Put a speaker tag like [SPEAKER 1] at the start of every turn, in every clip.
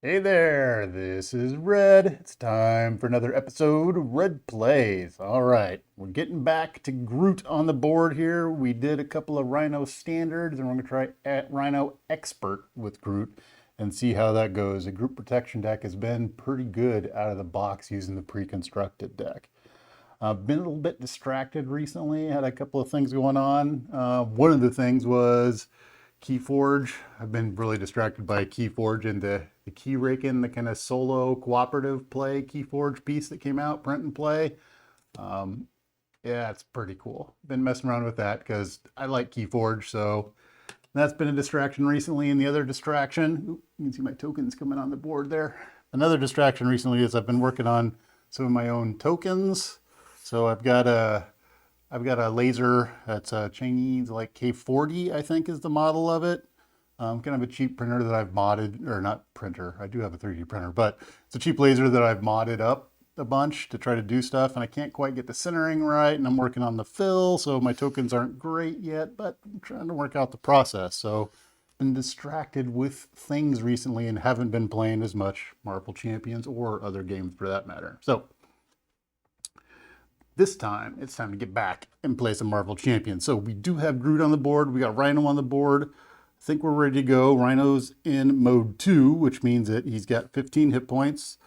[SPEAKER 1] Hey there, this is Red. It's time for another episode of Red Plays. All right, we're getting back to Groot on the board here. We did a couple of Rhino standards, and we're going to try at Rhino Expert with Groot and see how that goes. The Groot Protection deck has been pretty good out of the box using the pre-constructed deck. I've been a little bit distracted recently, had a couple of things going on. One of the things was Keyforge. I've been really distracted by Keyforge and the key raking, the kind of solo cooperative play Keyforge piece that came out, print and play. Yeah, it's pretty cool. Been messing around with that because I like Keyforge, so that's been a distraction recently. And the other distraction, you can see my tokens coming on the board there. Another distraction recently is I've been working on some of my own tokens. So I've got a laser that's a Chinese, like K40, I think is the model of it. Kind of a cheap printer that I've modded, or not printer, I do have a 3D printer, but it's a cheap laser that I've modded up a bunch to try to do stuff, and I can't quite get the centering right, and I'm working on the fill, so my tokens aren't great yet, but I'm trying to work out the process. So I've been distracted with things recently and haven't been playing as much Marvel Champions or other games for that matter. So this time, it's time to get back and play some Marvel Champions. So we do have Groot on the board. We got Rhino on the board. I think we're ready to go. Rhino's in mode 2, which means that he's got 15 hit points.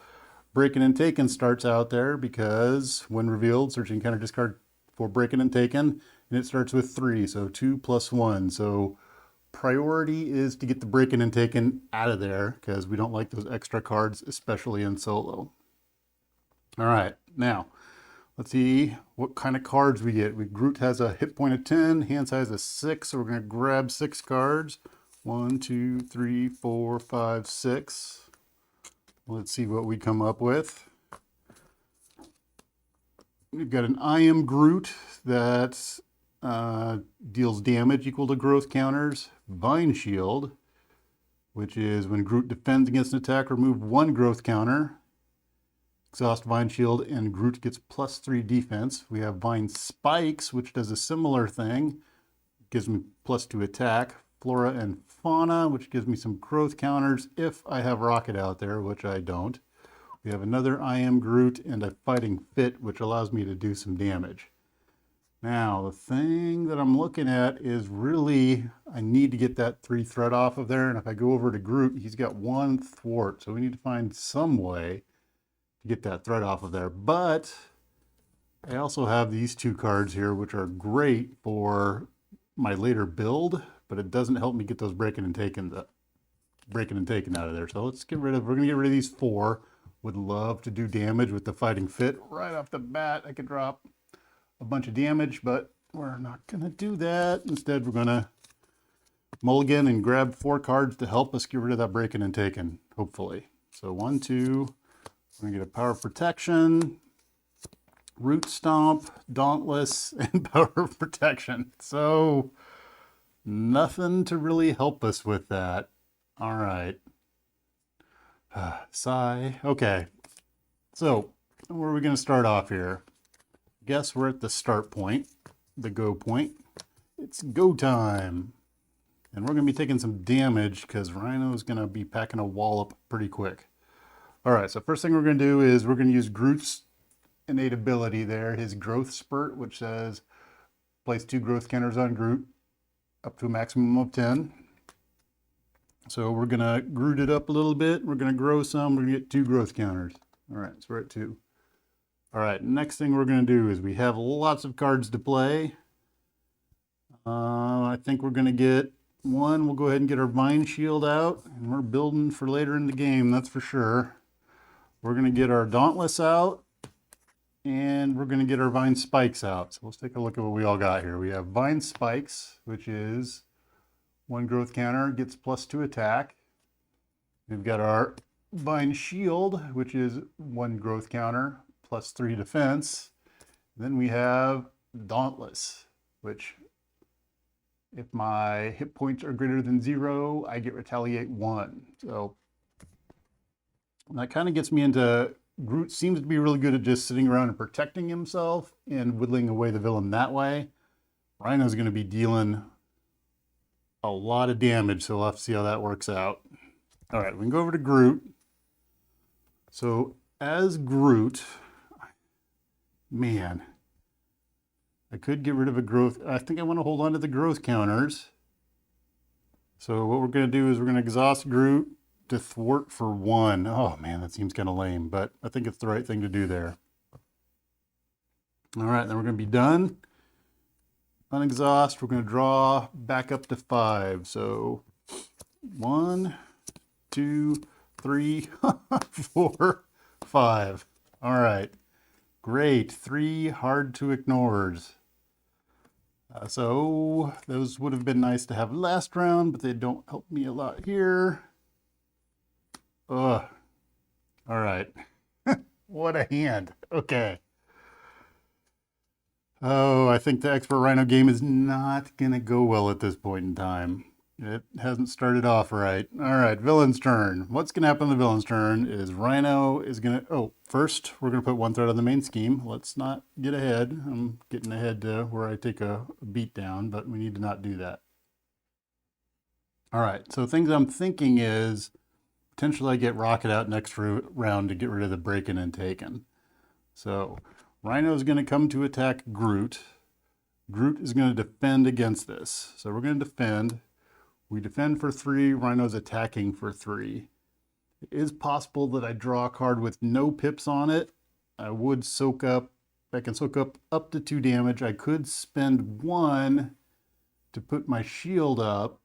[SPEAKER 1] Breaking and Taken starts out there because when revealed, search and encounter discard for Breaking and Taken, and it starts with 3, so 2 plus 1. So priority is to get the Breaking and Taken out of there because we don't like those extra cards, especially in solo. All right, now let's see what kind of cards we get. Groot has a hit point of 10, hand size of 6, so we're going to grab 6 cards. 1, 2, 3, 4, 5, 6. Let's see what we come up with. We've got an I Am Groot that deals damage equal to growth counters. Vine Shield, which is when Groot defends against an attack, remove 1 growth counter. Exhaust Vine Shield, and Groot gets +3 defense. We have Vine Spikes, which does a similar thing. Gives me +2 attack. Flora and Fauna, which gives me some growth counters if I have Rocket out there, which I don't. We have another I Am Groot and a Fighting Fit, which allows me to do some damage. Now, the thing that I'm looking at is really, I need to get that 3 threat off of there. And if I go over to Groot, he's got 1 thwart. So we need to find some way get that thread off of there. But I also have these 2 cards here, which are great for my later build, but it doesn't help me get those breaking and taken out of there. So let's get rid of, we're gonna get rid of these 4. Would love to do damage with the Fighting Fit right off the bat. I could drop a bunch of damage, but we're not gonna do that. Instead, we're gonna mulligan and grab 4 cards to help us get rid of that breaking and taken, hopefully. So 1, 2, we're gonna get a Power of Protection, Root Stomp, Dauntless, and Power of Protection. So nothing to really help us with that. All right. Sigh. Okay. So where are we gonna start off here? Guess we're at the start point, the go point. It's go time. And we're gonna be taking some damage because Rhino's gonna be packing a wallop pretty quick. All right, so first thing we're going to do is we're going to use Groot's innate ability there, his growth spurt, which says place 2 growth counters on Groot up to a maximum of 10. So we're going to Groot it up a little bit. We're going to grow some. We're going to get 2 growth counters. All right, so we're at 2. All right, next thing we're going to do is we have lots of cards to play. I think we're going to get 1. We'll go ahead and get our Vine Shield out, and we're building for later in the game, that's for sure. We're going to get our Dauntless out, and we're going to get our Vine Spikes out. So let's take a look at what we all got here. We have Vine Spikes, which is 1 growth counter, gets +2 attack. We've got our Vine Shield, which is 1 growth counter, +3 defense. Then we have Dauntless, which if my hit points are greater than 0, I get Retaliate 1. So that kind of gets me into Groot seems to be really good at just sitting around and protecting himself and whittling away the villain that way. Rhino's going to be dealing a lot of damage, so we'll have to see how that works out. All right, we can go over to Groot. So as Groot, man, I could get rid of a growth. I think I want to hold on to the growth counters. So what we're going to do is we're going to exhaust Groot to thwart for 1. Oh man, that seems kind of lame, but I think it's the right thing to do there. All right, then we're going to be done. Unexhaust, we're going to draw back up to 5. So 1, 2, 3, 4, 5. All right, great. 3 hard to ignores. So those would have been nice to have last round, but they don't help me a lot here. Ugh. All right. What a hand. Okay. Oh, I think the Expert Rhino game is not going to go well at this point in time. It hasn't started off right. All right, villain's turn. What's going to happen on the villain's turn is Rhino is going to... Oh, first, we're going to put 1 threat on the main scheme. Let's not get ahead. I'm getting ahead to where I take a beat down, but we need to not do that. All right, so things I'm thinking is potentially I get Rocket out next round to get rid of the breaking and taken. So Rhino is going to come to attack Groot. Groot is going to defend against this. So we're going to defend. We defend for 3. Rhino's attacking for 3. It is possible that I draw a card with no pips on it. I would soak up. I can soak up to 2 damage. I could spend 1 to put my shield up.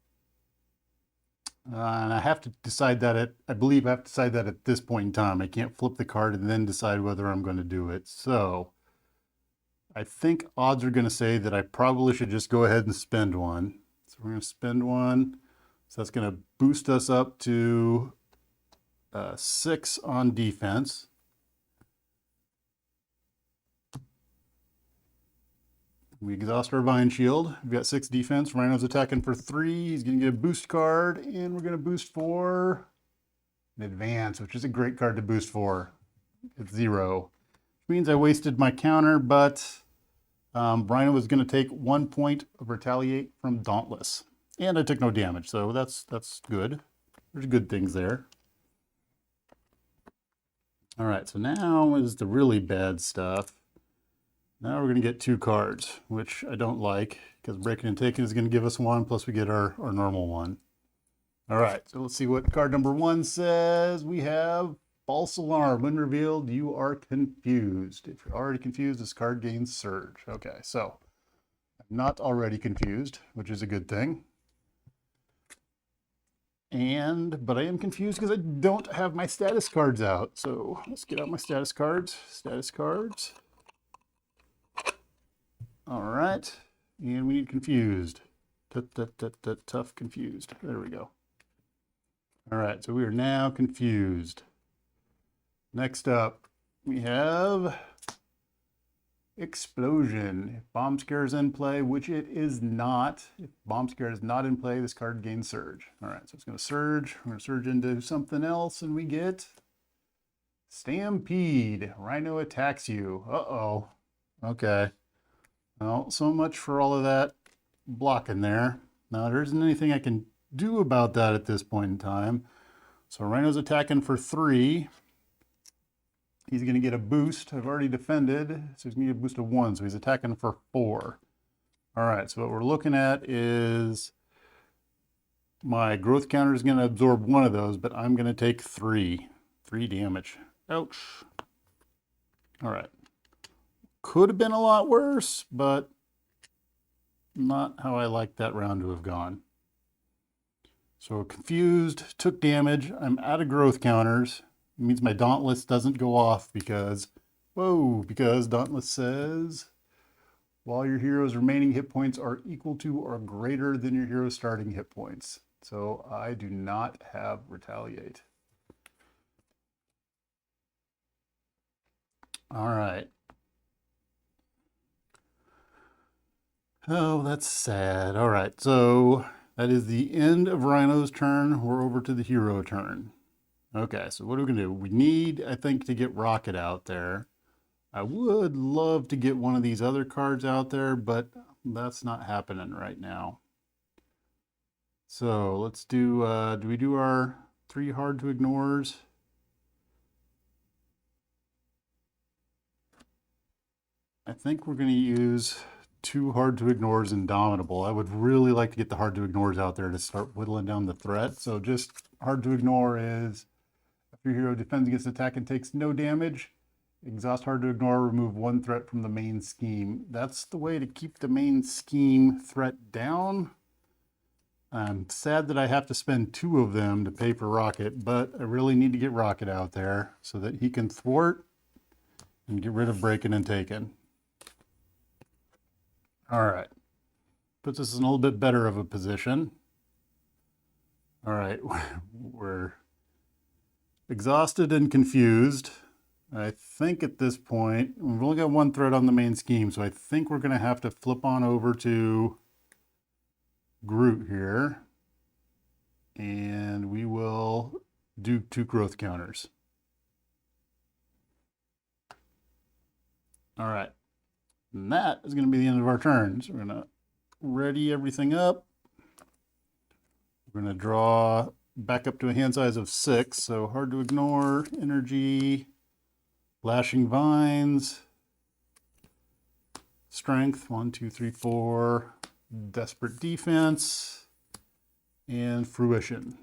[SPEAKER 1] And I have to decide that I believe I have to decide that at this point in time. I can't flip the card and then decide whether I'm going to do it. So I think odds are going to say that I probably should just go ahead and spend 1. So we're going to spend 1. So that's going to boost us up to 6 on defense. We exhaust our Vine Shield. We've got 6 defense. Rhino's attacking for 3. He's going to get a boost card, and we're going to boost for an advance, which is a great card to boost for. It's 0. Which means I wasted my counter, but Rhino was going to take 1 point of retaliate from Dauntless. And I took no damage, so that's good. There's good things there. All right, so now is the really bad stuff. Now we're going to get 2 cards, which I don't like, because breaking and taking is going to give us 1, plus we get our normal 1. All right, so let's see what card number 1 says. We have false alarm. When revealed, you are confused. If you're already confused, this card gains surge. Okay, so I'm not already confused, which is a good thing. But I am confused because I don't have my status cards out. So let's get out my status cards. Status cards. All right, and we need confused. Tough confused. There we go. All right, so we are now confused. Next up, we have explosion. If bomb scare is in play, which it is not. If bomb scare is not in play, this card gains surge. All right, so it's going to surge. We're going to surge into something else, and we get Stampede. Rhino attacks you. Uh-oh. Okay. Well, so much for all of that blocking there. Now, there isn't anything I can do about that at this point in time. So Rhino's attacking for 3. He's going to get a boost. I've already defended, so he's going to get a boost of 1. So he's attacking for 4. All right, so what we're looking at is my growth counter is going to absorb 1 of those, but I'm going to take 3. 3 damage. Ouch. All right. Could have been a lot worse, but not how I like that round to have gone. So confused, took damage. I'm out of growth counters. It means my Dauntless doesn't go off because Dauntless says, while your hero's remaining hit points are equal to or greater than your hero's starting hit points. So I do not have retaliate. All right. Oh, that's sad. All right, so that is the end of Rhino's turn. We're over to the hero turn. Okay, so what are we going to do? We need, I think, to get Rocket out there. I would love to get one of these other cards out there, but that's not happening right now. So let's do we do our 3 hard to ignores? I think we're going to use 2 hard to ignores Indomitable. I would really like to get the hard to ignores out there to start whittling down the threat. So just hard to ignore is if your hero defends against attack and takes no damage, exhaust hard to ignore, remove 1 threat from the main scheme. That's the way to keep the main scheme threat down. I'm sad that I have to spend 2 of them to pay for Rocket, but I really need to get Rocket out there so that he can thwart and get rid of breaking and taking. All right, puts us in a little bit better of a position. All right, we're exhausted and confused. I think at this point, we've only got 1 thread on the main scheme, so I think we're going to have to flip on over to Groot here, and we will do 2 growth counters. All right, and that is going to be the end of our turn. So we're going to ready everything up. We're going to draw back up to a hand size of 6, so hard to ignore, energy, lashing vines, strength, 1, 2, 3, 4, desperate defense, and fruition.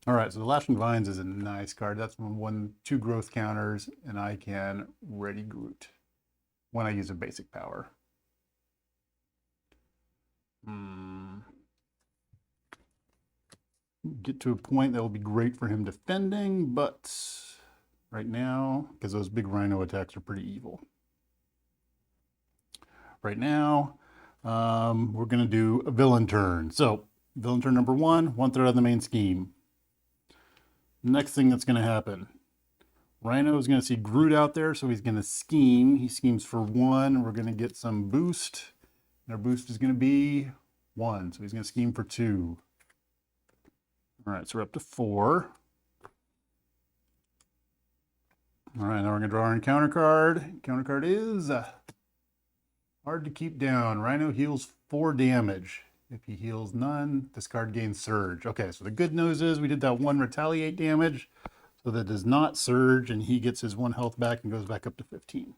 [SPEAKER 1] All right, so the lashing vines is a nice card. That's when 2 growth counters, and I can ready Groot when I use a basic power. Get to a point that will be great for him defending, but right now, because those big Rhino attacks are pretty evil. Right now, we're going to do a villain turn. So, villain turn number 1, 1 thread on the main scheme. Next thing that's going to happen, Rhino is going to see Groot out there, so he's going to scheme. He schemes for 1. We're going to get some boost. And our boost is going to be 1, so he's going to scheme for 2. All right, so we're up to 4. All right, now we're going to draw our encounter card. Encounter card is hard to keep down. Rhino heals 4 damage. If he heals none, this card gains surge. Okay, so the good news is we did that 1 retaliate damage, so that does not surge, and he gets his 1 health back and goes back up to 15.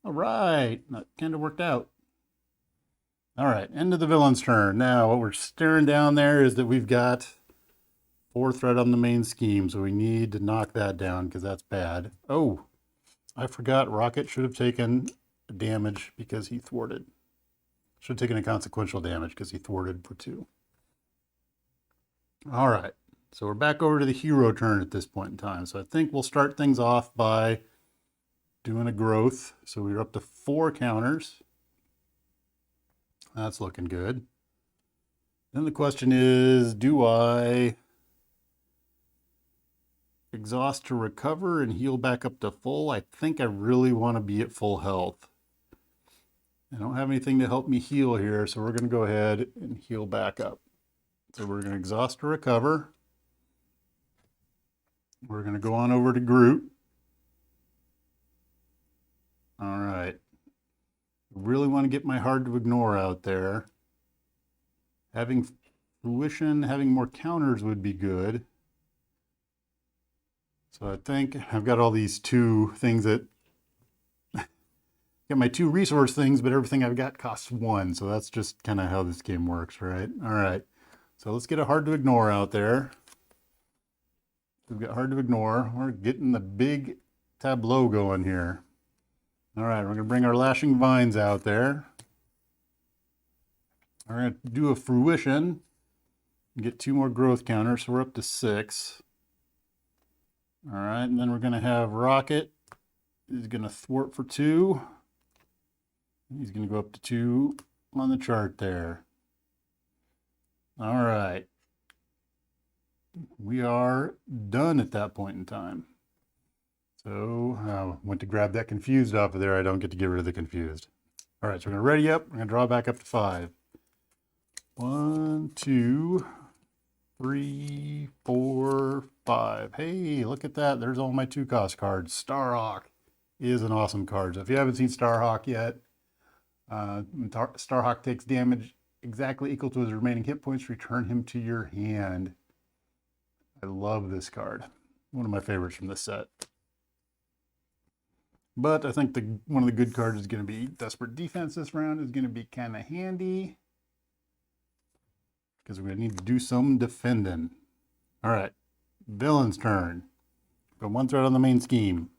[SPEAKER 1] All right, that kind of worked out. All right, end of the villain's turn. Now, what we're staring down there is that we've got 4 thread on the main scheme, so we need to knock that down because that's bad. Oh, I forgot Rocket should have taken damage because he thwarted. Should have taken a consequential damage because he thwarted for 2. All right, so we're back over to the hero turn at this point in time. So I think we'll start things off by doing a growth. So we're up to 4 counters. That's looking good. Then the question is, do I exhaust to recover and heal back up to full? I think I really want to be at full health. I don't have anything to help me heal here, so we're going to go ahead and heal back up. So we're going to exhaust to recover. We're going to go on over to Groot. All right. Really want to get my hard to ignore out there. Having fruition, having more counters would be good. So I think I've got all these 2 things that got my 2 resource things, but everything I've got costs 1. So that's just kind of how this game works, right? All right. So let's get a hard to ignore out there. We've got hard to ignore. We're getting the big tableau going here. All right, we're going to bring our lashing vines out there. We're going to do a fruition and get 2 more growth counters, so we're up to 6. All right, and then we're going to have Rocket. He's going to thwart for 2. He's going to go up to 2 on the chart there. All right. We are done at that point in time. So I went to grab that confused off of there. I don't get to get rid of the confused. All right, so we're going to ready up. We're going to draw back up to 5. 1, 2, 3, 4, 5. Hey, look at that. There's all my 2-cost cards. Starhawk is an awesome card. So if you haven't seen Starhawk yet, Starhawk takes damage exactly equal to his remaining hit points. Return him to your hand. I love this card. One of my favorites from this set. But I think one of the good cards is going to be Desperate Defense this round is going to be kind of handy. Because we're going to need to do some defending. All right, villain's turn. Got one threat on the main scheme.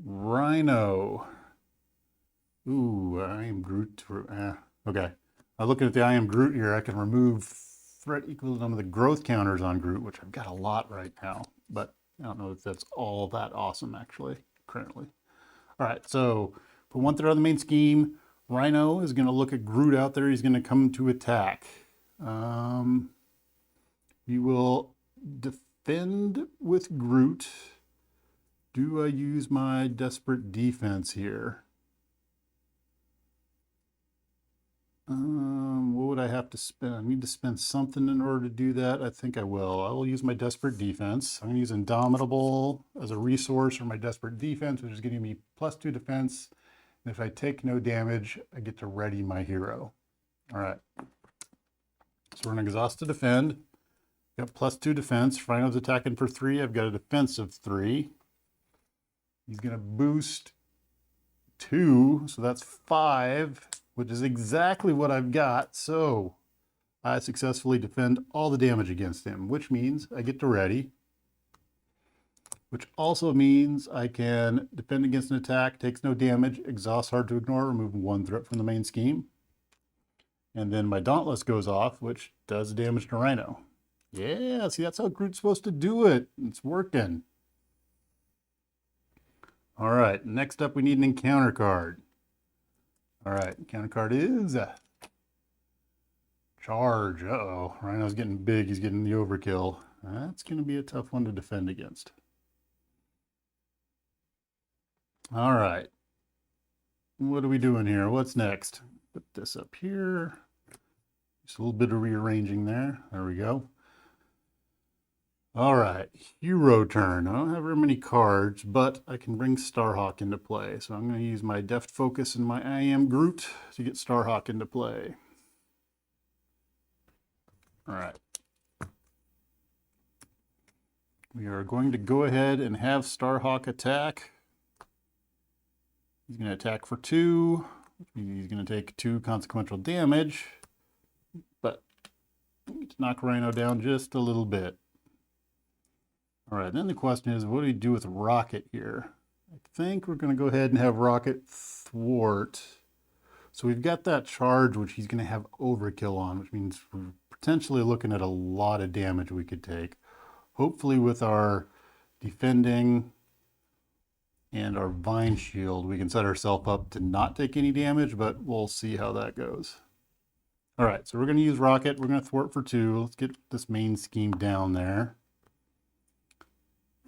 [SPEAKER 1] Rhino. Ooh, I am Groot. Okay. I'm looking at the I am Groot here. I can remove threat equal to some of the growth counters on Groot, which I've got a lot right now. But I don't know if that's all that awesome, actually, currently. All right, so put one threat on the main scheme. Rhino is going to look at Groot out there. He's going to come to attack. We will defend with Groot. Do I use my Desperate Defense here? What would I have to spend? I need to spend something in order to do that. I think I will. I will use my Desperate Defense. I'm going to use Indomitable as a resource for my Desperate Defense, which is giving me +2 defense. And if I take no damage, I get to ready my hero. All right. So we're going to exhaust to defend. Got +2 defense. Rhino's attacking for 3. I've got a defense of 3. He's going to boost 2, so that's 5, which is exactly what I've got. So I successfully defend all the damage against him, which means I get to ready. Which also means I can defend against an attack, takes no damage, exhaust hard to ignore, remove 1 threat from the main scheme. And then my Dauntless goes off, which does damage to Rhino. Yeah, see, that's how Groot's supposed to do it. It's working. All right, next up we need an encounter card. All right, encounter card is Charge. Uh-oh, Rhino's getting big. He's getting the overkill. That's going to be a tough one to defend against. All right. What are we doing here? What's next? Put this up here. Just a little bit of rearranging there. There we go. All right, hero turn. I don't have very many cards, but I can bring Starhawk into play. So I'm going to use my Deft Focus and my I Am Groot to get Starhawk into play. All right. We are going to go ahead and have Starhawk attack. He's going to attack for 2, which means he's going to take 2 consequential damage, but to knock Rhino down just a little bit. All right, then the question is, what do we do with Rocket here? I think we're going to go ahead and have Rocket thwart. So we've got that charge, which he's going to have overkill on, which means we're potentially looking at a lot of damage we could take. Hopefully with our defending and our Vine Shield, we can set ourselves up to not take any damage, but we'll see how that goes. All right, so we're going to use Rocket. We're going to thwart for 2. Let's get this main scheme down there.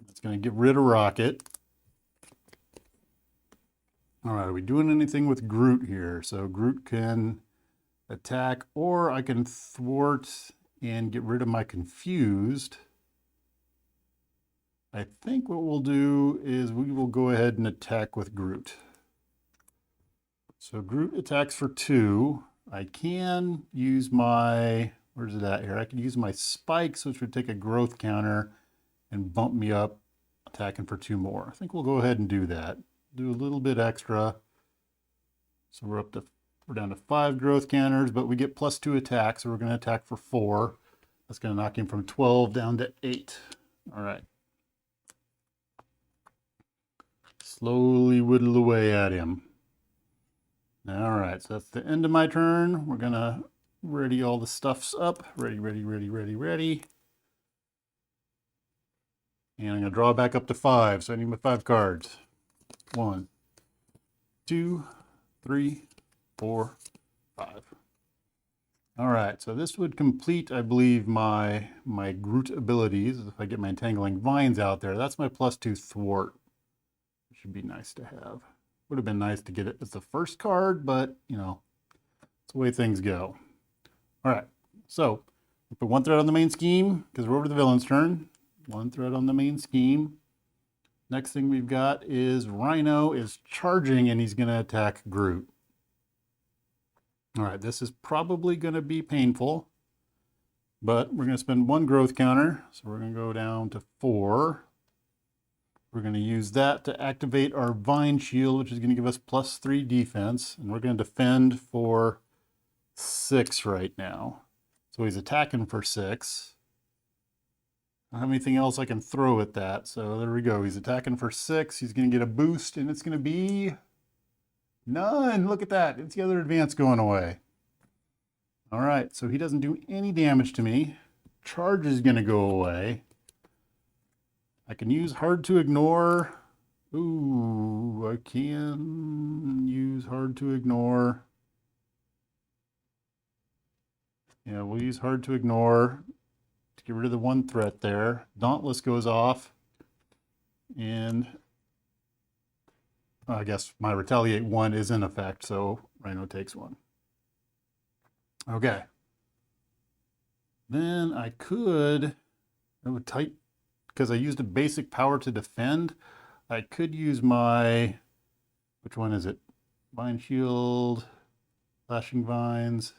[SPEAKER 1] It's going to get rid of Rocket. All right, are we doing anything with Groot here? So Groot can attack, or I can thwart and get rid of my Confused. I think what we'll do is we will go ahead and attack with Groot. So Groot attacks for 2. I can use my, where's it at here? I can use my Spikes, which would take a growth counter and bump me up, attacking for 2 more. I think we'll go ahead and do that. Do a little bit extra. So we're down to 5 growth counters, but we get +2 attack, so we're going to attack for 4. That's going to knock him from 12 down to 8. All right. Slowly whittle away at him. All right, so that's the end of my turn. We're going to ready all the stuffs up. Ready, ready, ready, ready, ready. And I'm going to draw back up to 5, so I need my 5 cards. 1, 2, 3, 4, 5. All right, so this would complete, I believe, my Groot abilities. If I get my Entangling Vines out there, that's my +2 thwart. It should be nice to have. Would have been nice to get it as the first card, but, you know, it's the way things go. All right, so we put 1 threat on the main scheme because we're over to the villain's turn. 1 threat on the main scheme. Next thing we've got is Rhino is charging and he's going to attack Groot. All right, this is probably going to be painful, but we're going to spend 1 growth counter. So we're going to go down to 4. We're going to use that to activate our Vine Shield, which is going to give us +3 defense. And we're going to defend for 6 right now. So he's attacking for 6. I don't have anything else I can throw at that. So there we go. He's attacking for 6. He's going to get a boost, and it's going to be none. Look at that. It's the other advance going away. All right, so he doesn't do any damage to me. Charge is going to go away. I can use hard to ignore. Ooh, I can use hard to ignore. Yeah, we'll use hard to ignore to get rid of the one threat there. Dauntless goes off. And I guess my retaliate 1 is in effect, so Rhino takes 1. Okay. Then I could, because I used a basic power to defend, I could use my, which one is it? Vine Shield, Lashing Vines.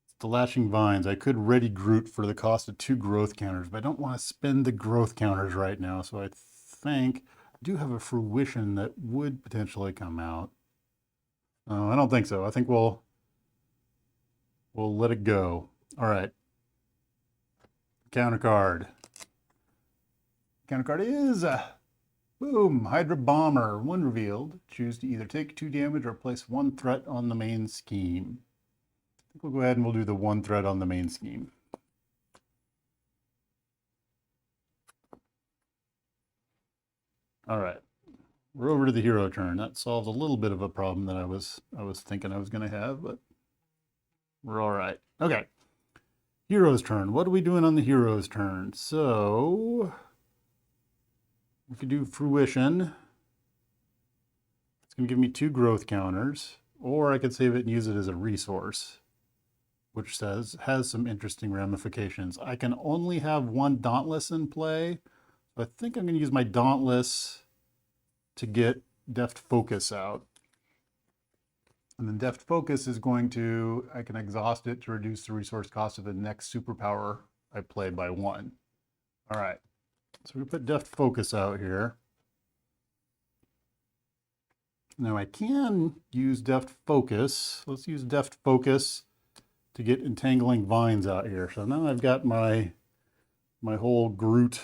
[SPEAKER 1] It's the Lashing Vines. I could ready Groot for the cost of 2 growth counters, but I don't want to spend the growth counters right now, so I think I do have a fruition that would potentially come out. I don't think so. I think we'll let it go. All right. Counter card. Counter card is boom, Hydra Bomber. 1 revealed. Choose to either take 2 damage or place 1 threat on the main scheme. I think we'll go ahead and we'll do the 1 threat on the main scheme. All right. We're over to the hero turn. That solves a little bit of a problem that I was thinking I was going to have, but we're all right. Okay. Hero's turn. What are we doing on the hero's turn? So we could do fruition. It's going to give me 2 growth counters, or I could save it and use it as a resource, which has some interesting ramifications. I can only have 1 Dauntless in play, so I think I'm going to use my Dauntless to get Deft Focus out. And then Deft Focus is going to, I can exhaust it to reduce the resource cost of the next superpower I play by 1. All right, so we put Deft Focus out here. Now I can use Deft Focus. Let's use Deft Focus to get Entangling Vines out here. So now I've got my whole Groot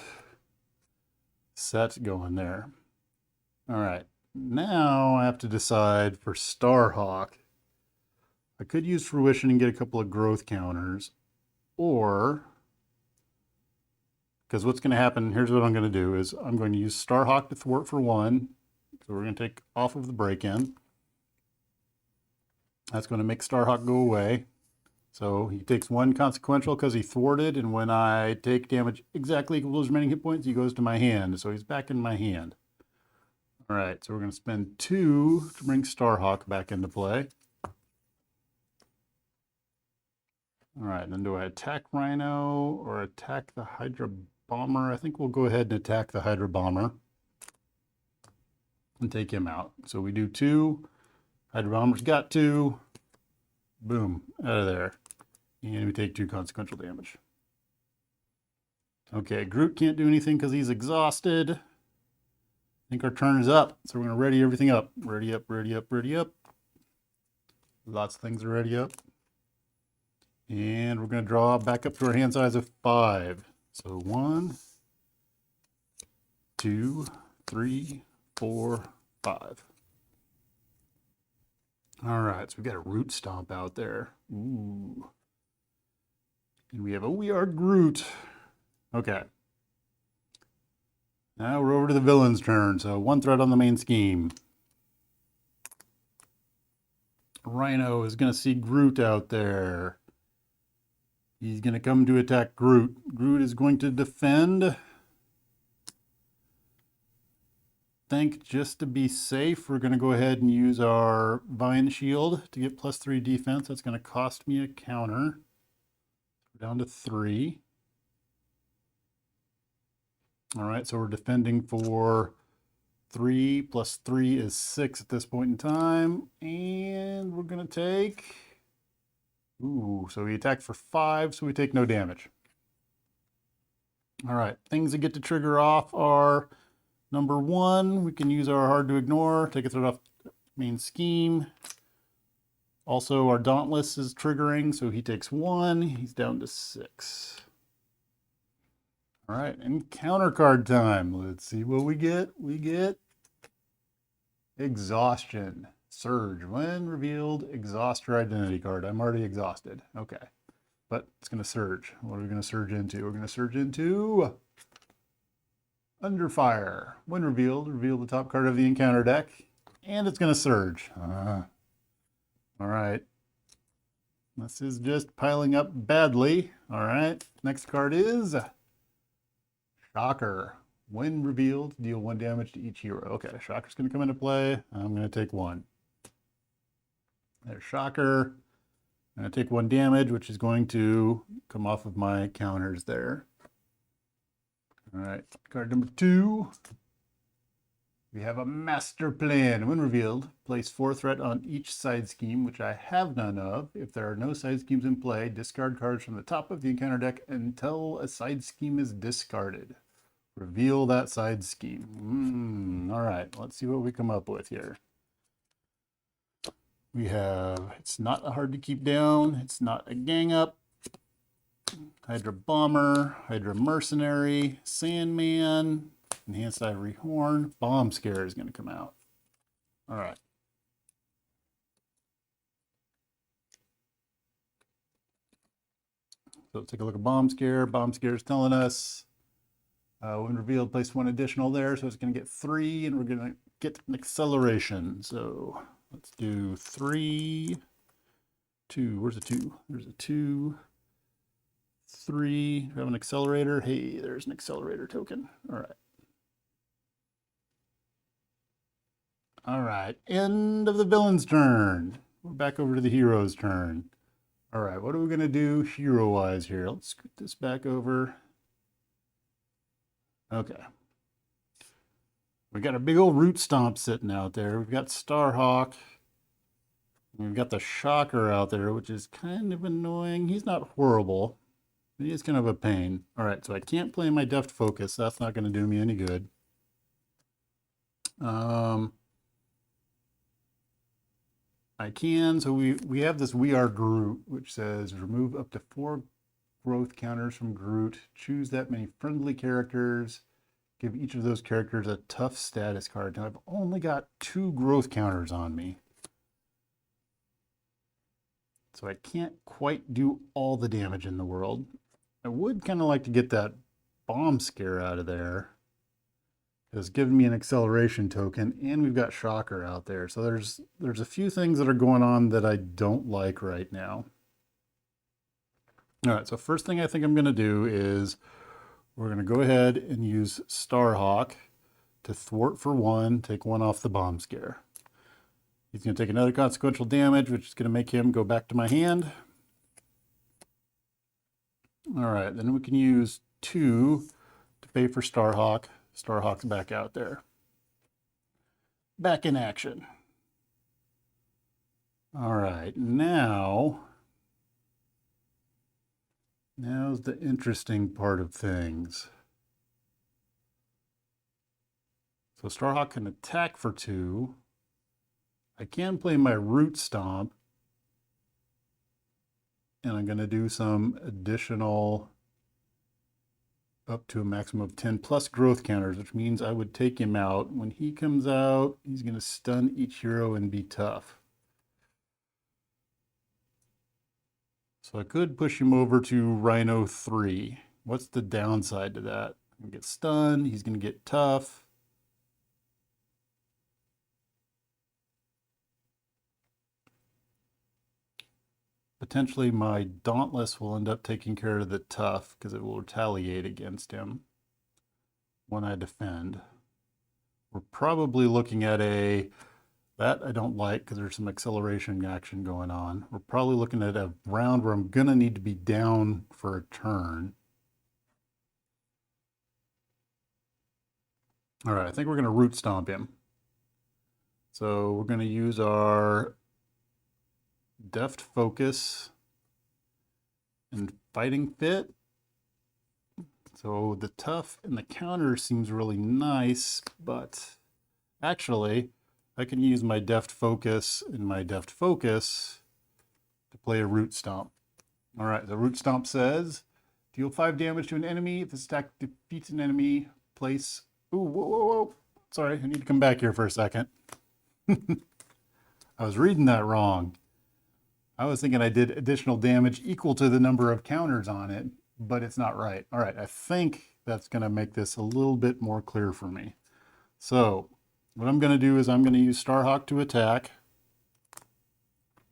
[SPEAKER 1] set going there. All right. Now I have to decide for Starhawk. I could use Fruition and get a couple of growth counters, or, because what's going to happen, here's what I'm going to do, is I'm going to use Starhawk to thwart for 1. So we're going to take off of the break-in. That's going to make Starhawk go away. So he takes 1 consequential because he thwarted, and when I take damage exactly equal to his remaining hit points, he goes to my hand. So he's back in my hand. All right, so we're going to spend 2 to bring Starhawk back into play. All right, then do I attack Rhino or attack the Hydra Bomber? I think we'll go ahead and attack the Hydra Bomber and take him out. So we do 2. Hydra Bomber's got 2. Boom, out of there. And we take 2 consequential damage. Okay, Groot can't do anything because he's exhausted. I think our turn is up, so we're going to ready everything up. Ready up, ready up, ready up. Lots of things are ready up. And we're going to draw back up to our hand size of 5. So 1, 2, 3, 4, 5. All right, so we got a Root Stomp out there. Ooh. And we have a We Are Groot. Okay. Now we're over to the villain's turn. So 1 threat on the main scheme. Rhino is going to see Groot out there. He's going to come to attack Groot. Groot is going to defend. Think just to be safe, we're going to go ahead and use our Vine Shield to get +3 defense. That's going to cost me a counter. We're down to 3. All right, so we're defending for 3 + 3 is 6 at this point in time. And we're going to take... Ooh, so we attack for 5, so we take no damage. All right, things that get to trigger off are Number 1, we can use our hard to ignore, take a threat off main scheme. Also, our Dauntless is triggering, so he takes 1. He's down to 6. All right, encounter card time. Let's see what we get. We get Exhaustion. Surge. When revealed, exhaust your identity card. I'm already exhausted. Okay. But it's going to surge. What are we going to surge into? We're going to surge into Under Fire. When revealed, reveal the top card of the encounter deck. And it's going to surge. All right. This is just piling up badly. All right. Next card is Shocker. When revealed, deal 1 damage to each hero. Okay, Shocker's going to come into play. I'm going to take 1. There's Shocker. I'm going to take 1 damage, which is going to come off of my counters there. All right, card number 2. We have a Master Plan. When revealed, place 4 threat on each side scheme, which I have none of. If there are no side schemes in play, discard cards from the top of the encounter deck until a side scheme is discarded. Reveal that side scheme. All right, let's see what we come up with here. We have, it's not hard to keep down. It's not a gang up. Hydra Bomber, Hydra Mercenary, Sandman, Enhanced Ivory Horn, Bomb Scare is going to come out. All right. So take a look at Bomb Scare. Bomb Scare is telling us when revealed, place 1 additional there. So it's going to get 3, and we're going to get an acceleration. So let's do 3, 2. Where's the 2? There's a 2, 3. We have an accelerator. Hey, there's an accelerator token. All right. All right. End of the villain's turn. We're back over to the hero's turn. All right. What are we going to do hero-wise here? Let's scoot this back over. Okay. We got a big old root stomp sitting out there. We've got Starhawk. We've got the Shocker out there, which is kind of annoying. He's not horrible, but he is kind of a pain. All right, so I can't play my Deft Focus. That's not going to do me any good. I can, so we have this We Are Groot, which says remove up to 4 growth counters from Groot. Choose that many friendly characters. Give each of those characters a tough status card. Now I've only got 2 growth counters on me, so I can't quite do all the damage in the world. I would kind of like to get that Bomb Scare out of there. It's giving me an acceleration token, and we've got Shocker out there. So there's a few things that are going on that I don't like right now. All right, so first thing I think I'm going to do is we're going to go ahead and use Starhawk to thwart for 1, take 1 off the Bomb Scare. He's going to take another consequential damage, which is going to make him go back to my hand. All right, then we can use 2 to pay for Starhawk. Starhawk's back out there. Back in action. All right, now's the interesting part of things. So Starhawk can attack for 2. I can play my Root Stomp, and I'm going to do some additional up to a maximum of 10 plus growth counters, which means I would take him out. When he comes out, he's going to stun each hero and be tough. So I could push him over to Rhino 3. What's the downside to that? I'm going to get stunned. He's going to get tough. Potentially my Dauntless will end up taking care of the tough because it will retaliate against him when I defend. We're probably looking at that I don't like because there's some acceleration action going on. We're probably looking at a round where I'm going to need to be down for a turn. All right, I think we're going to Root Stomp him. So we're going to use our Deft Focus and Fighting Fit. So the tough and the counter seems really nice, but actually I can use my deft focus and my deft focus to play a root stomp. All right, the root stomp says, deal 5 damage to an enemy. If this attack defeats an enemy, place... Ooh, whoa, whoa, whoa. Sorry, I need to come back here for a second. I was reading that wrong. I was thinking I did additional damage equal to the number of counters on it, but it's not right. All right, I think that's going to make this a little bit more clear for me. So what I'm going to do is I'm going to use Starhawk to attack,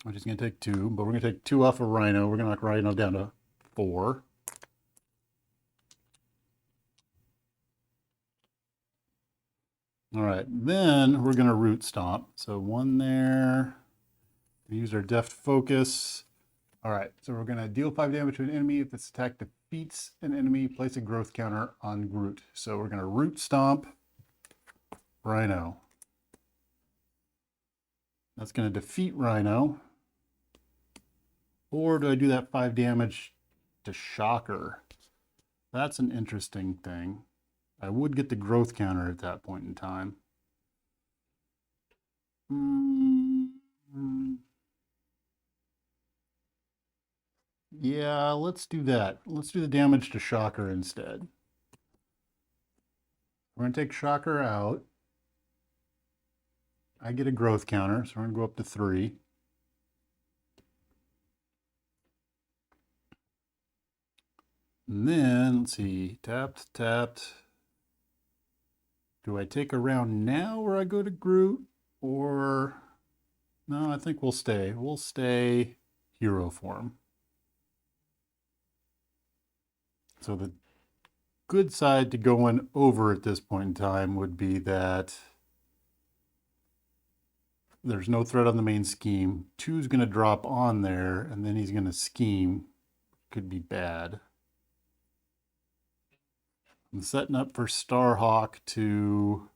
[SPEAKER 1] which is going to take 2, but we're going to take 2 off of Rhino. We're going to knock Rhino down to 4. All right, then we're going to root stomp. So 1 there. We use our deft focus. All right, so we're going to deal 5 damage to an enemy. If this attack defeats an enemy, place a growth counter on Groot. So we're going to root stomp Rhino. That's going to defeat Rhino. Or do I do that 5 damage to Shocker? That's an interesting thing. I would get the growth counter at that point in time. Yeah, let's do that. Let's do the damage to Shocker instead. We're going to take Shocker out. I get a growth counter, so we're going to go up to 3. And then, let's see, tapped, tapped. Do I take a round now where I go to Groot? Or, no, I think we'll stay. We'll stay hero form. So the good side to going over at this point in time would be that there's no threat on the main scheme. 2's going to drop on there, and then he's going to scheme. Could be bad. I'm setting up for Starhawk to...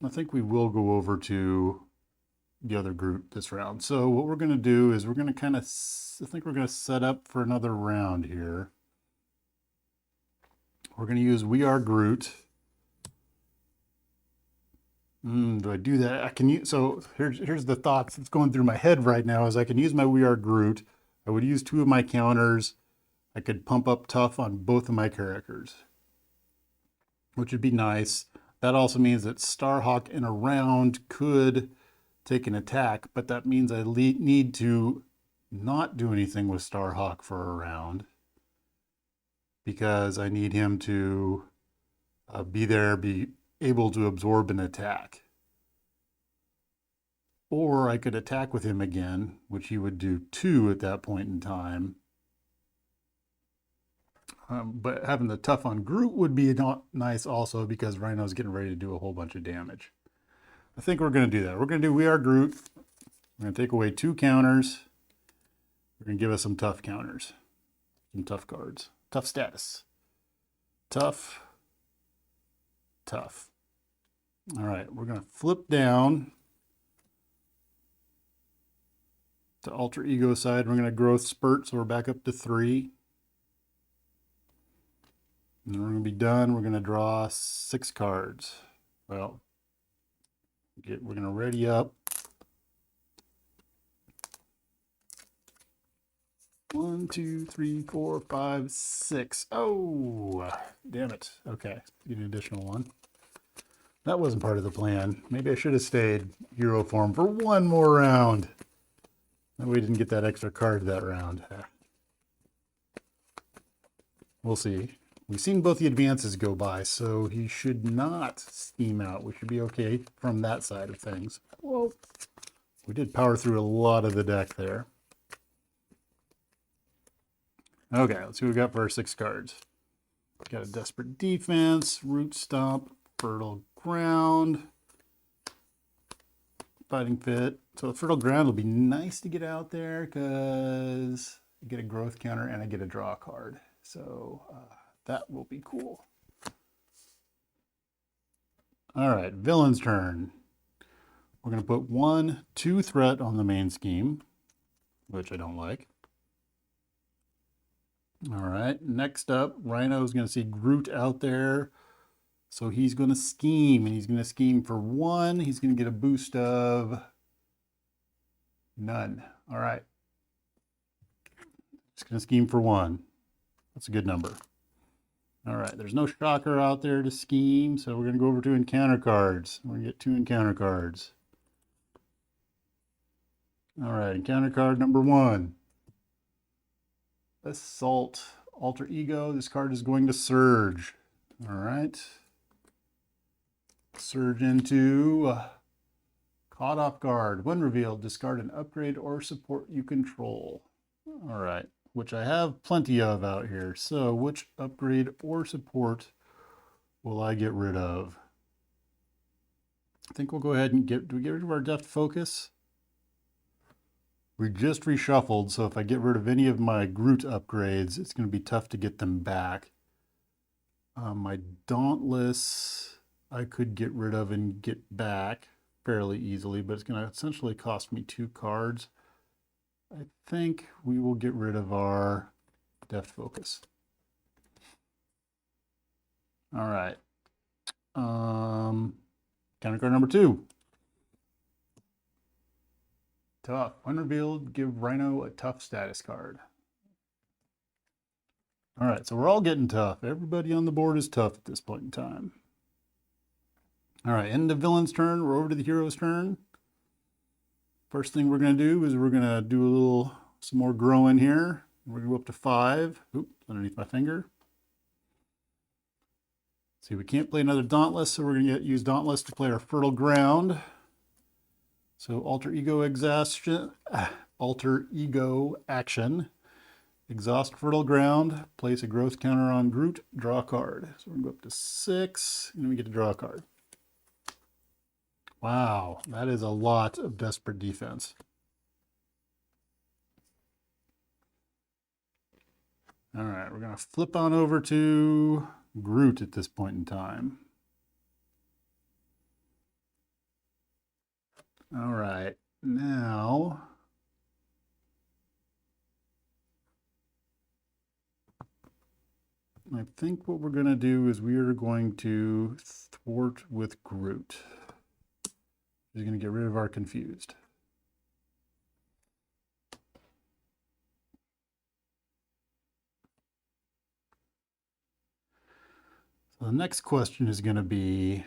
[SPEAKER 1] I think we will go over to the other Groot this round. So what we're going to do is we're going to kind of... I think we're going to set up for another round here. We're going to use We Are Groot. Do I do that? I can use... So here's the thoughts that's going through my head right now is I can use my We Are Groot. I would use 2 of my counters. I could pump up tough on both of my characters, which would be nice. That also means that Starhawk in a round could take an attack, but that means I need to not do anything with Starhawk for a round because I need him to be there, be able to absorb an attack. Or I could attack with him again, which he would do 2 at that point in time. But having the tough on Groot would be nice also because Rhino's getting ready to do a whole bunch of damage. I think we're going to do that. We're going to do We Are Groot. We're going to take away 2 counters. We're going to give us some tough counters. Some tough cards. Tough status. Tough. Tough. All right, we're going to flip down to Alter Ego side. We're going to growth spurt, so we're back up to 3. And we're going to be done. We're going to draw 6 cards. Well, we're going to ready up. 1, 2, 3, 4, 5, 6. Oh, damn it. Okay, get an additional one. That wasn't part of the plan. Maybe I should have stayed hero form for 1 more round. That way we didn't get that extra card that round. We'll see. We've seen both the advances go by, so he should not scheme out. We should be okay from that side of things. Well, we did power through a lot of the deck there. Okay, let's see what we got for our 6 cards. Got a Desperate Defense, Root Stomp, Fertile Ground, Fighting Fit. So the Fertile Ground will be nice to get out there because I get a growth counter and I get a draw card. So that will be cool. All right, villain's turn. We're going to put 1/2 threat on the main scheme, which I don't like. All right, next up, Rhino is going to see Groot out there. So he's going to scheme, and he's going to scheme for 1. He's going to get a boost of none. All right. Just going to scheme for 1. That's a good number. All right, there's no shocker out there to scheme, so we're going to go over to encounter cards. We're going to get 2 encounter cards. All right, encounter card number 1. Assault, alter ego. This card is going to surge. All right. Surge into caught off guard. When revealed, discard an upgrade or support you control. All right, which I have plenty of out here. So which upgrade or support will I get rid of? I think we'll go ahead and do we get rid of our deft focus? We just reshuffled, so if I get rid of any of my Groot upgrades, it's going to be tough to get them back. My Dauntless, I could get rid of and get back fairly easily, but it's going to essentially cost me 2 cards. I think we will get rid of our deft focus. All right. Counter card number 2. Tough. When revealed, give Rhino a tough status card. All right, so we're all getting tough. Everybody on the board is tough at this point in time. All right, end of villain's turn. We're over to the hero's turn. First thing we're going to do is we're going to do some more growing here. We're going to go up to 5. Oops, underneath my finger. See, we can't play another Dauntless, so we're going to use Dauntless to play our Fertile Ground. So alter ego action. Exhaust Fertile Ground. Place a growth counter on Groot. Draw a card. So we're going to go up to 6, and then we get to draw a card. Wow, that is a lot of desperate defense. All right, we're going to flip on over to Groot at this point in time. All right, now I think what we're going to do is we are going to thwart with Groot. We're going to get rid of our confused. So the next question is going to be,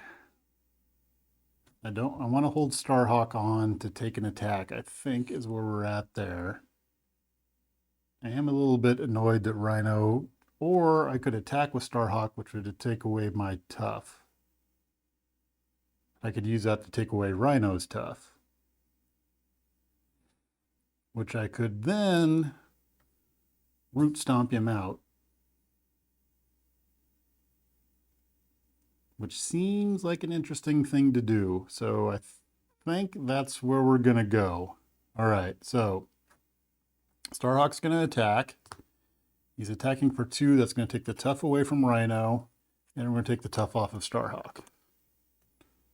[SPEAKER 1] I want to hold Starhawk on to take an attack, I think is where we're at there. I am a little bit annoyed that Rhino, or I could attack with Starhawk, which would take away my tough. I could use that to take away Rhino's tough, which I could then root stomp him out, which seems like an interesting thing to do. So I think that's where we're going to go. All right, so Starhawk's going to attack. He's attacking for 2. That's going to take the tough away from Rhino, and we're going to take the tough off of Starhawk,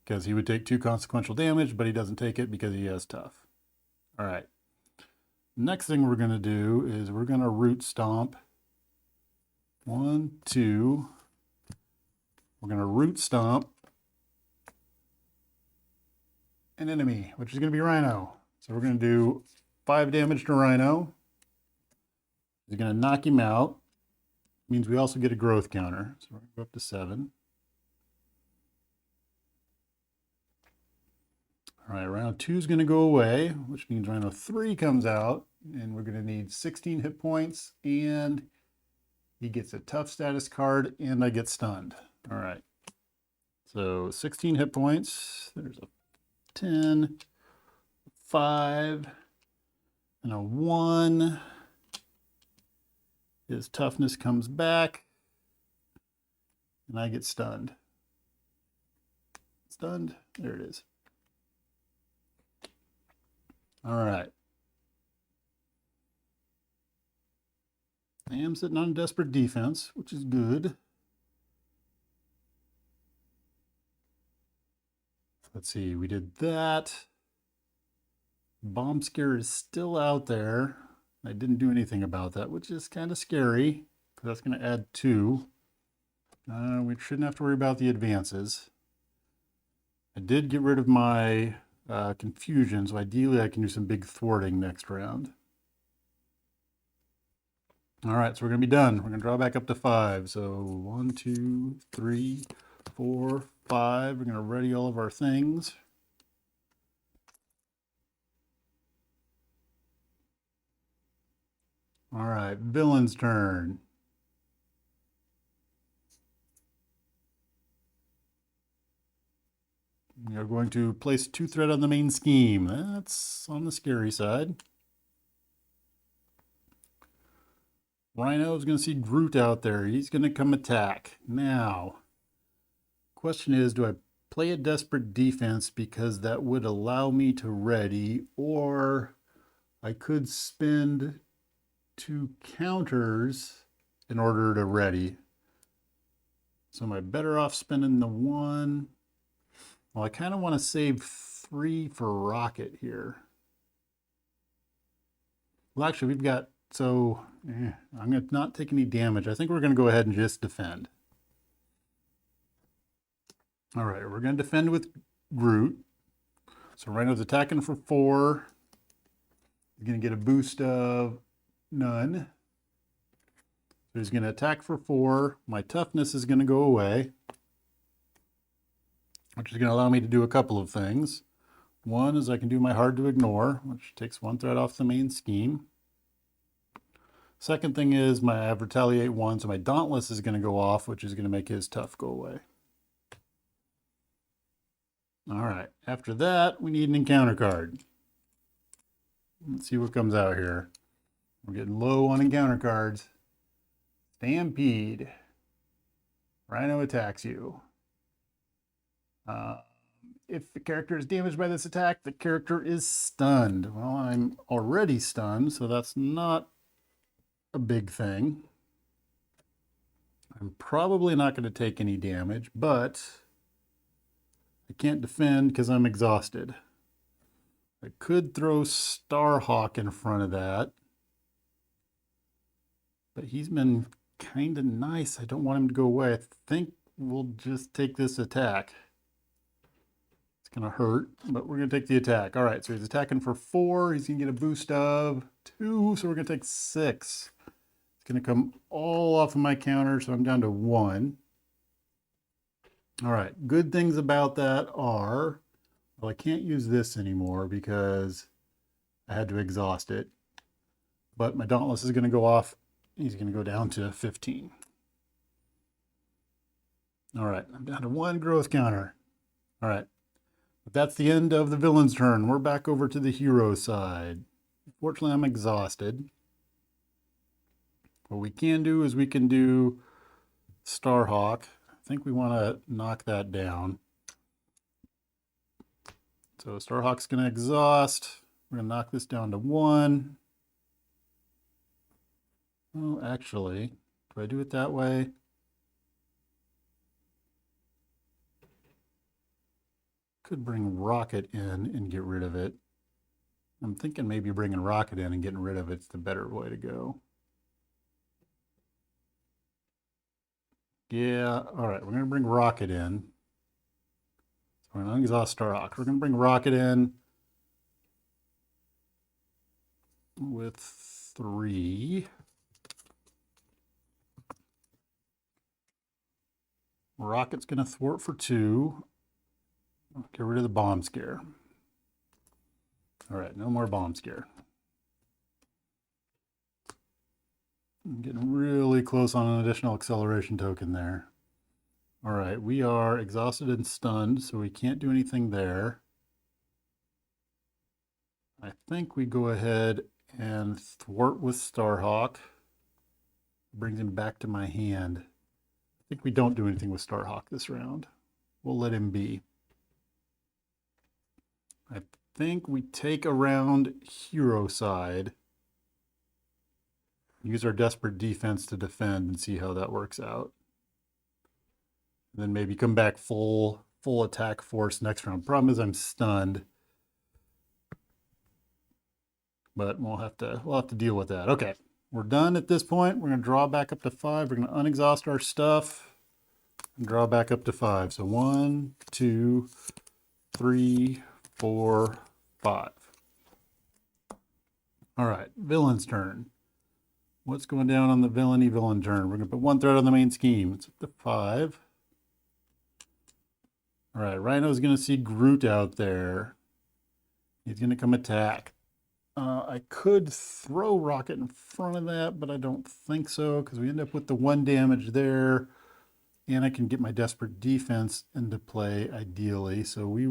[SPEAKER 1] because he would take 2 consequential damage, but he doesn't take it because he has tough. All right. Next thing we're going to do is we're going to root stomp. 1, 2. We're going to root stomp an enemy, which is going to be Rhino. So we're going to do 5 damage to Rhino. He's going to knock him out. Means we also get a growth counter. So we're going to go up to 7. All right, Rhino 2 is going to go away, which means Rhino 3 comes out, and we're going to need 16 hit points, and he gets a tough status card, and I get stunned. All right, so 16 hit points. There's a 10, 5, and a 1. His toughness comes back, and I get stunned. Stunned, there it is. All right. I am sitting on a desperate defense, which is good. Let's see, we did that. Bomb Scare is still out there. I didn't do anything about that, which is kind of scary. That's going to add 2. We shouldn't have to worry about the advances. I did get rid of my confusion, so ideally I can do some big thwarting next round. All right, so we're going to be done. We're going to draw back up to 5. So 1, 2, 3, 4, 5. We're going to ready all of our things. All right, villain's turn. We are going to place 2 threat on the main scheme. That's on the scary side. Rhino is going to see Groot out there. He's going to come attack. Now, question is, do I play a desperate defense because that would allow me to ready, or I could spend 2 counters in order to ready. So am I better off spending the 1? Well, I kind of want to save 3 for rocket here. Well, actually, we've got, so I'm going to not take any damage. I think we're going to go ahead and just defend. All right, we're going to defend with Groot. So Rhino's attacking for 4. He's going to get a boost of none. So he's going to attack for 4. My toughness is going to go away, which is going to allow me to do a couple of things. One is I can do my hard to ignore, which takes 1 threat off the main scheme. Second thing is I have retaliate 1, so my dauntless is going to go off, which is going to make his tough go away. All right, after that, we need an encounter card. Let's see what comes out here. We're getting low on encounter cards. Stampede. Rhino attacks you. If the character is damaged by this attack, the character is stunned. Well, I'm already stunned, so that's not a big thing. I'm probably not going to take any damage, but I can't defend because I'm exhausted. I could throw Starhawk in front of that, but he's been kind of nice. I don't want him to go away. I think we'll just take this attack. It's going to hurt, but we're going to take the attack. All right, so he's attacking for 4. He's going to get a boost of 2, so we're going to take 6. It's going to come all off of my counter, so I'm down to 1. All right, good things about that are, well, I can't use this anymore because I had to exhaust it. But my dauntless is going to go off. He's going to go down to 15. All right, I'm down to 1 growth counter. All right, but that's the end of the villain's turn. We're back over to the hero side. Fortunately, I'm exhausted. What we can do is we can do Starhawk. I think we want to knock that down. So Starhawk's going to exhaust. We're going to knock this down to 1. Oh, actually, do I do it that way? Could bring Rocket in and get rid of it. I'm thinking maybe bringing Rocket in and getting rid of it's the better way to go. Yeah, all right, we're going to bring Rocket in. So we're going to exhaust Starhawk. We're going to bring Rocket in with 3. Rocket's going to thwart for 2. Get rid of the bomb scare. All right, no more bomb scare. I'm getting really close on an additional acceleration token there. All right, we are exhausted and stunned, so we can't do anything there. I think we go ahead and thwart with Starhawk. Brings him back to my hand. I think we don't do anything with Starhawk this round. We'll let him be. I think we take around hero side. Use our desperate defense to defend and see how that works out. And then maybe come back full attack force next round. Problem is I'm stunned. But we'll have to deal with that. Okay. we're done at this point. We're going to draw back up to 5. We're going to unexhaust our stuff and draw back up to 5. So 1, 2, 3, 4, 5. All right, villain's turn. What's going down on the villain turn? We're going to put 1 threat on the main scheme. It's up to 5. All right, Rhino's going to see Groot out there. He's going to come attack. I could throw rocket in front of that, but I don't think so because we end up with the 1 damage there. And I can get my desperate defense into play ideally. So we're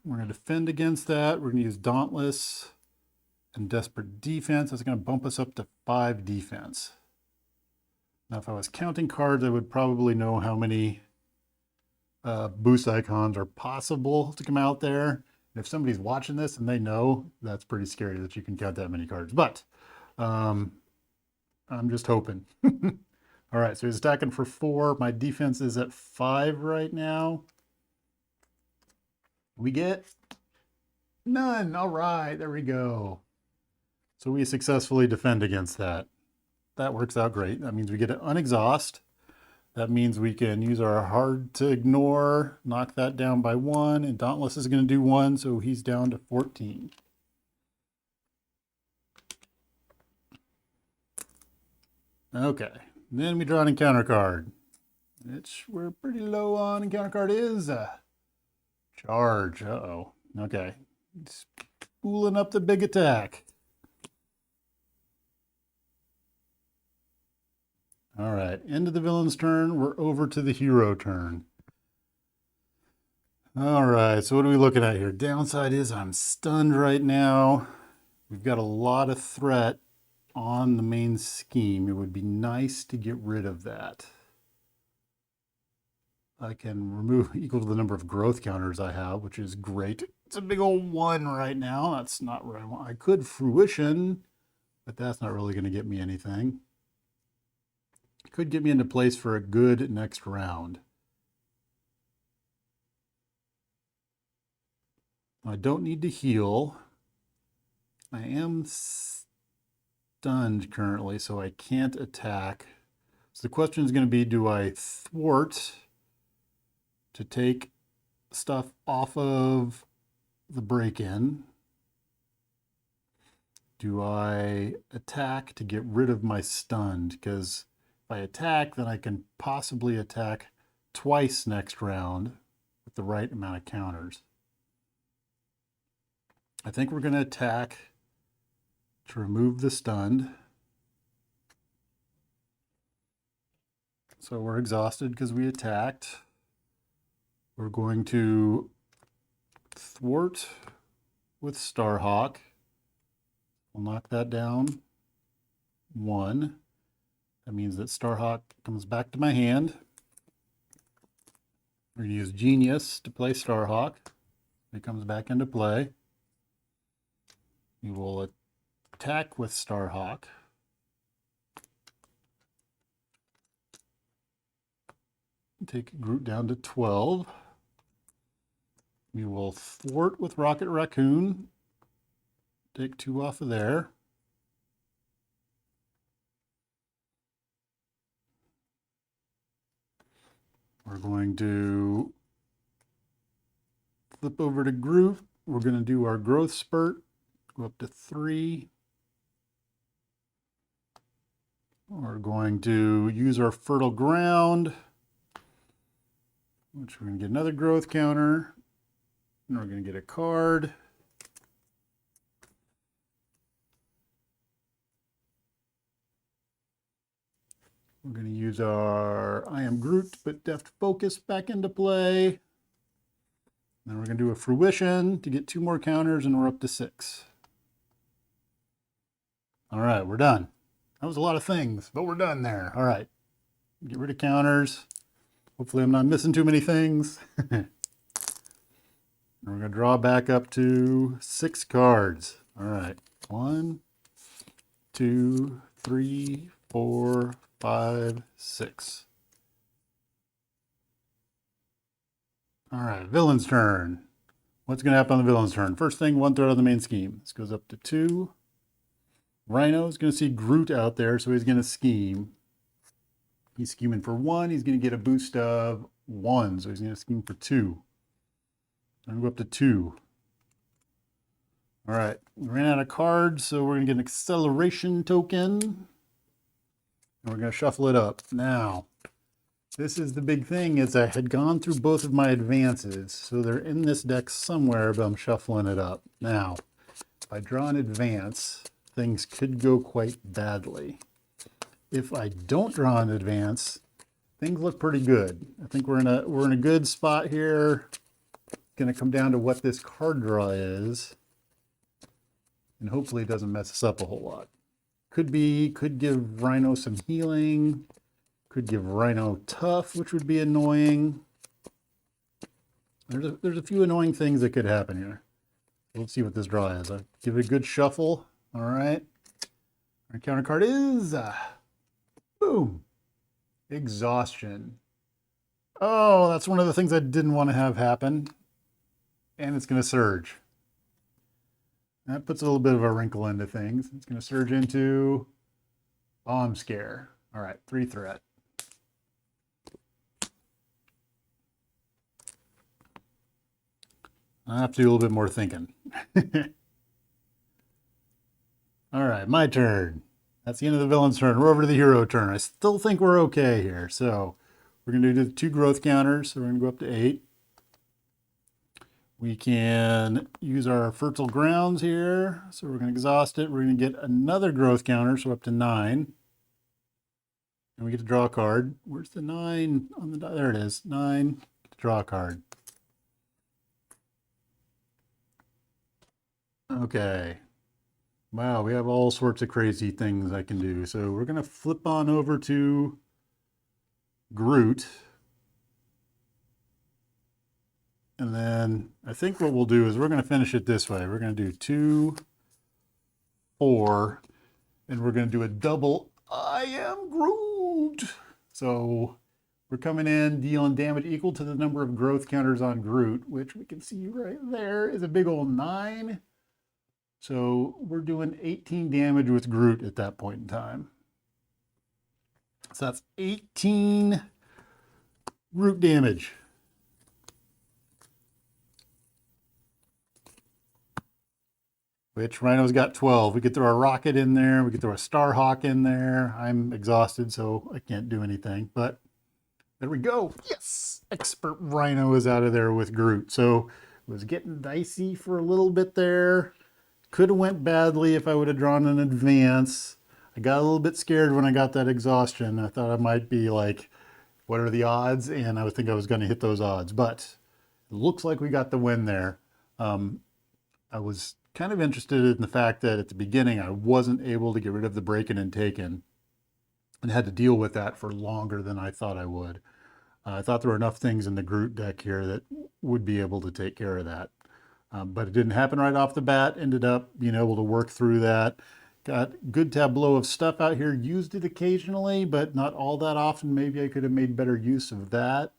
[SPEAKER 1] going to defend against that. We're going to use Dauntless and desperate defense. That's going to bump us up to 5 defense. Now, if I was counting cards, I would probably know how many boost icons are possible to come out there. And if somebody's watching this and they know, that's pretty scary that you can count that many cards. But I'm just hoping. All right, so he's attacking for 4. My defense is at 5 right now. We get none. All right, there we go. So we successfully defend against that. That works out great. That means we get an unexhaust. That means we can use our hard to ignore, knock that down by 1, and Dauntless is going to do 1, so he's down to 14. Okay, then we draw an encounter card, which we're pretty low on. Encounter card is charge. Uh-oh. Okay, spooling up the big attack. All right, end of the villain's turn. We're over to the hero turn. All right, so what are we looking at here? Downside is I'm stunned right now. We've got a lot of threat on the main scheme. It would be nice to get rid of that. I can remove equal to the number of growth counters I have, which is great. It's a big old 1 right now. That's not what I want. I could fruition, but that's not really going to get me anything. Could get me into place for a good next round. I don't need to heal. I am stunned currently, so I can't attack. So the question is going to be, do I thwart to take stuff off of the break-in? Do I attack to get rid of my stunned? Because if I attack, then I can possibly attack twice next round with the right amount of counters. I think we're going to attack to remove the stunned. So we're exhausted because we attacked. We're going to thwart with Starhawk. We'll knock that down 1. That means that Starhawk comes back to my hand. We're going to use Genius to play Starhawk. It comes back into play. We will attack with Starhawk. Take Groot down to 12. We will thwart with Rocket Raccoon. Take 2 off of there. We're going to flip over to Groot. We're going to do our growth spurt. Go up to 3. We're going to use our fertile ground, which we're going to get another growth counter. And we're going to get a card. We're going to use our I Am Groot to put Deft Focus back into play. Then we're going to do a fruition to get 2 more counters, and we're up to 6. All right, we're done. That was a lot of things, but we're done there. All right, get rid of counters. Hopefully I'm not missing too many things. We're going to draw back up to 6 cards. All right, 1, 2, 3, 4, 5, 6. All right, villain's turn. What's going to happen on the villain's turn? First thing, 1 threat on the main scheme. This goes up to 2. Rhino's going to see Groot out there, so he's going to scheme. He's scheming for 1. He's going to get a boost of 1, so he's going to scheme for 2. I'm going to go up to 2. All right, we ran out of cards, so we're going to get an acceleration token. And we're going to shuffle it up. Now, this is the big thing, is I had gone through both of my advances, so they're in this deck somewhere, but I'm shuffling it up. Now, if I draw an advance, things could go quite badly. If I don't draw an advance, things look pretty good. I think we're in a good spot here. It's going to come down to what this card draw is, and hopefully it doesn't mess us up a whole lot. Could give Rhino some healing. Could give Rhino tough, which would be annoying. There's a few annoying things that could happen here. Let's see what this draw is. I'll give it a good shuffle. All right. Our counter card is boom, exhaustion. Oh, that's one of the things I didn't want to have happen. And it's going to surge. That puts a little bit of a wrinkle into things. It's going to surge into bomb scare. All right, 3 threat. I have to do a little bit more thinking. All right, my turn. That's the end of the villain's turn. We're over to the hero turn. I still think we're okay here. So we're going to do the 2 growth counters. So we're going to go up to 8. We can use our fertile grounds here. So we're going to exhaust it. We're going to get another growth counter, so up to 9. And we get to draw a card. Where's the 9 on the die? There it is. 9. Get to draw a card. Okay. Wow, we have all sorts of crazy things I can do. So we're going to flip on over to Groot. And then I think what we'll do is we're going to finish it this way. We're going to do 2, 4, and we're going to do a double I am Groot. So we're coming in, dealing damage equal to the number of growth counters on Groot, which we can see right there is a big old 9. So we're doing 18 damage with Groot at that point in time. So that's 18 Groot damage. Which Rhino's got 12. We could throw a rocket in there. We could throw a Starhawk in there. I'm exhausted, so I can't do anything. But there we go. Yes! Expert Rhino is out of there with Groot. So it was getting dicey for a little bit there. Could have went badly if I would have drawn an advance. I got a little bit scared when I got that exhaustion. I thought I might be like, what are the odds? And I would think I was going to hit those odds. But it looks like we got the win there. I was kind of interested in the fact that at the beginning I wasn't able to get rid of the breaking and taken and had to deal with that for longer than I thought I would. I thought there were enough things in the Groot deck here that would be able to take care of that. But it didn't happen right off the bat. Ended up being able to work through that. Got good tableau of stuff out here. Used it occasionally, but not all that often. Maybe I could have made better use of that.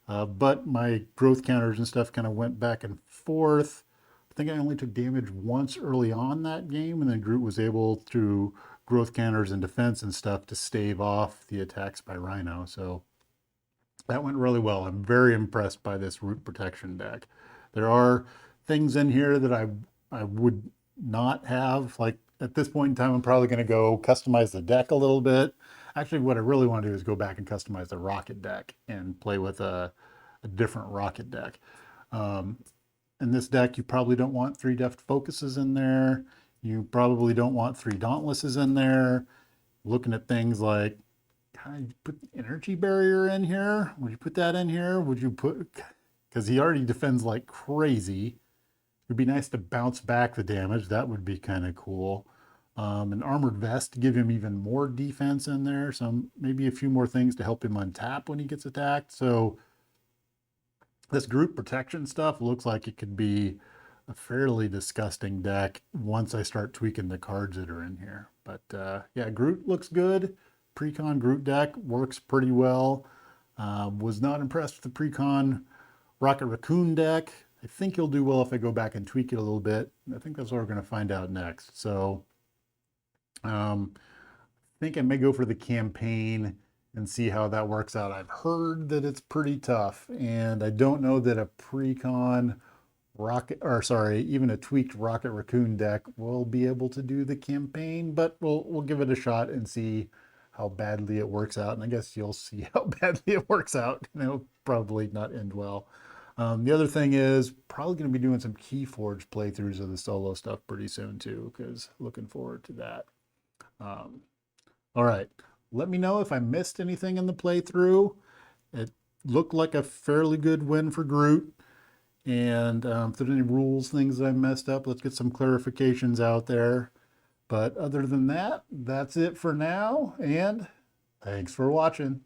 [SPEAKER 1] But my growth counters and stuff kind of went back and forth. I think I only took damage once early on that game, and then Groot was able, through growth counters and defense and stuff, to stave off the attacks by Rhino. So that went really well. I'm very impressed by this root protection deck. There are things in here that I would not have. Like at this point in time, I'm probably going to go customize the deck a little bit. Actually, what I really want to do is go back and customize the rocket deck and play with a different rocket deck. In this deck, you probably don't want 3 deft focuses in there. You probably don't want 3 dauntlesses in there. Looking at things like, kind of put the energy barrier in here. Would you put that in here? Would you put, because he already defends like crazy. It would be nice to bounce back the damage. That would be kind of cool. An armored vest to give him even more defense in there. Some, maybe a few more things to help him untap when he gets attacked. So this group protection stuff looks like it could be a fairly disgusting deck once I start tweaking the cards that are in here. But yeah, Groot looks good. Precon Groot deck works pretty well. Was not impressed with the Precon Rocket Raccoon deck. I think you'll do well if I go back and tweak it a little bit. I think that's what we're going to find out next. So I think I may go for the campaign and see how that works out. I've heard that it's pretty tough, and I don't know that a pre-con rocket, or sorry, even a tweaked Rocket Raccoon deck will be able to do the campaign, but we'll give it a shot and see how badly it works out. And I guess you'll see how badly it works out. It'll probably not end well. The other thing is probably going to be doing some Keyforge playthroughs of the solo stuff pretty soon too, because looking forward to that. All right, let me know if I missed anything in the playthrough. It looked like a fairly good win for Groot. And if there's any rules, things that I messed up, let's get some clarifications out there. But other than that, that's it for now. And thanks for watching.